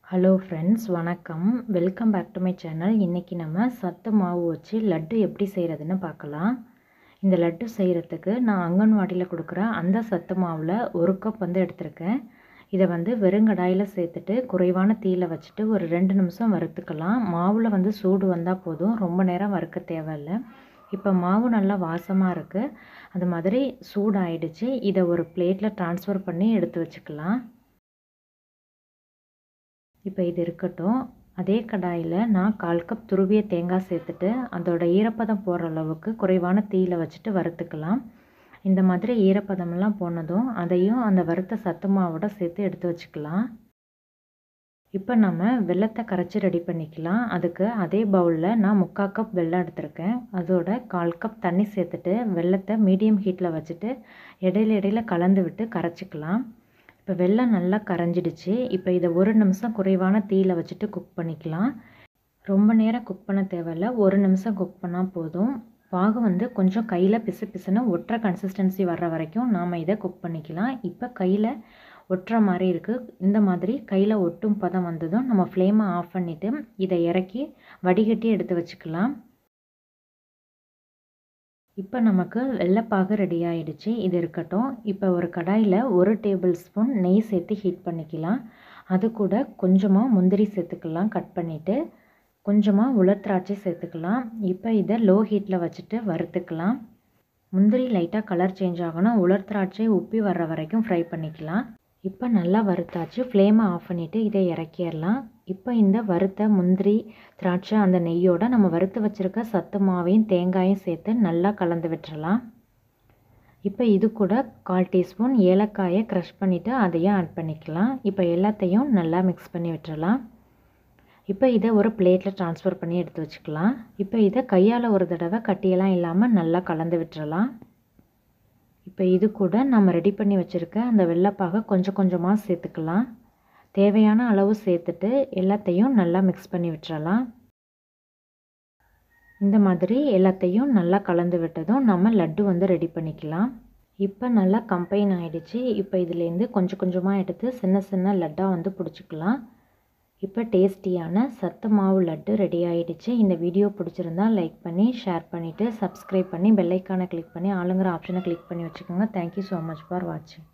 Hello friends, வணக்கம். Welcome back to my channel. இன்றைக்கி நம்ம சத்து மாவு வச்சு லட்டு எப்படி செய்கிறதுன்னு பார்க்கலாம். இந்த லட்டு செய்கிறதுக்கு நான் அங்கன்வாடியில் கொடுக்குற அந்த சத்து மாவில் 1 கப் எடுத்திருக்கேன். இதை வெறுங்கடாயில் சேர்த்துட்டு குறைவான தீயில் வச்சுட்டு ஒரு 2 நிமிஷம் வறுத்துக்கலாம். மாவில் சூடு வந்தால் போதும், ரொம்ப நேரம் வறுக்க தேவையில்லை. இப்போ மாவு நல்லா வாசமாக இருக்குது, அது மாதிரி சூடாயிடுச்சு. இதை ஒரு பிளேட்டில் ட்ரான்ஸ்ஃபர் பண்ணி எடுத்து வச்சுக்கலாம். இப்போ இது இருக்கட்டும். அதே கடாயில் நான் 1/4 கப் துருவிய தேங்காய் சேர்த்துட்டு அதோட ஈரப்பதம் போகிற அளவுக்கு குறைவான தீயில் வச்சுட்டு வறுத்துக்கலாம். இந்த மாதிரி ஈரப்பதமெல்லாம் போனதும் அதையும் அந்த வறுத்த சத்து மாவோட சேர்த்து எடுத்து வச்சுக்கலாம். இப்போ நம்ம வெல்லத்தை கரைச்சி ரெடி பண்ணிக்கலாம். அதுக்கு அதே பவுலில் நான் 3/4 கப் வெல்லம் எடுத்திருக்கேன். அதோட 1/4 கப் தண்ணி சேர்த்துட்டு வெல்லத்தை மீடியம் ஹீட்டில் வச்சுட்டு இடையில கலந்து விட்டு கரைச்சிக்கலாம். இப்போ வெல்லம் நல்லா கரைஞ்சிடுச்சு. இப்போ இதை 1 நிமிஷம் குறைவான தீயில் வச்சுட்டு குக் பண்ணிக்கலாம். ரொம்ப நேரம் குக் பண்ண தேவையில்லை, 1 நிமிஷம் குக் பண்ணால் போதும். பாகு கொஞ்சம் கையில் பிசு பிசுன்னு ஒட்டுற கன்சிஸ்டன்சி வர்ற வரைக்கும் நாம் இதை குக் பண்ணிக்கலாம். இப்போ கையில் ஒட்டுற மாதிரி இருக்குது. இந்த மாதிரி கையில் ஒட்டும் பதம் வந்ததும் நம்ம ஃப்ளேமை ஆஃப் பண்ணிவிட்டு இதை இறக்கி வடிகட்டி எடுத்து வச்சுக்கலாம். இப்போ நமக்கு வெள்ளைப்பாகு ரெடி ஆகிடுச்சு. இது இருக்கட்டும். இப்போ ஒரு கடாயில் 1 டேபிள் ஸ்பூன் நெய் சேர்த்து ஹீட் பண்ணிக்கலாம். அது கூட கொஞ்சமாக முந்திரி சேர்த்துக்கலாம், கட் பண்ணிவிட்டு கொஞ்சமாக உலர் திராட்சை சேர்த்துக்கலாம். இப்போ இதை லோ ஹீட்டில் வச்சுட்டு வறுத்துக்கலாம். முந்திரி லைட்டாக கலர் சேஞ்ச் ஆகணும், உலர் திராட்சை உப்பி வர்ற வரைக்கும் ஃப்ரை பண்ணிக்கலாம். இப்போ நல்லா வறுத்தாச்சு. ஃப்ளேமை ஆஃப் பண்ணிவிட்டு இதை இறக்கிடலாம். இப்போ இந்த வறுத்த முந்திரி திராட்சை அந்த நெய்யோடு நம்ம வறுத்து வச்சுருக்க சத்து மாவையும் தேங்காயும் சேர்த்து நல்லா கலந்து விட்டுறலாம். இப்போ இது கூட 1/4 டீஸ்பூன் ஏலக்காயை க்ரஷ் பண்ணிவிட்டு அதையும் ஆட் பண்ணிக்கலாம். இப்போ எல்லாத்தையும் நல்லா மிக்ஸ் பண்ணி விட்டுறலாம். இப்போ இதை ஒரு பிளேட்டில் ட்ரான்ஸ்ஃபர் பண்ணி எடுத்து வச்சுக்கலாம். இப்போ இதை கையால் ஒரு தடவை கட்டியெல்லாம் இல்லாமல் நல்லா கலந்து விட்டுறலாம். இப்போ இது கூட நம்ம ரெடி பண்ணி வச்சுருக்க அந்த வெள்ளைப்பாகை கொஞ்சம் கொஞ்சமாக சேர்த்துக்கலாம். தேவையான அளவு சேர்த்துட்டு எல்லாத்தையும் நல்லா மிக்ஸ் பண்ணி விட்டுறலாம். இந்த மாதிரி எல்லாத்தையும் நல்லா கலந்து விட்டதும் நம்ம லட்டு ரெடி பண்ணிக்கலாம். இப்போ நல்லா கம்பைன் ஆகிடுச்சு. இப்போ இதுலேருந்து கொஞ்சம் கொஞ்சமாக எடுத்து சின்ன சின்ன லட்டாக பிடிச்சிக்கலாம். இப்போ டேஸ்டியான சத்து மாவு லட்டு ரெடி ஆகிடுச்சு. இந்த வீடியோ பிடிச்சிருந்தா லைக் பண்ணி ஷேர் பண்ணிவிட்டு சப்ஸ்கிரைப் பண்ணி பெல் ஐக்கானை கிளிக் பண்ணி ஆளுங்கிற ஆப்ஷனை கிளிக் பண்ணி வச்சுக்கோங்க. தேங்க்யூ ஸோ மச் ஃபார் வாட்சிங்.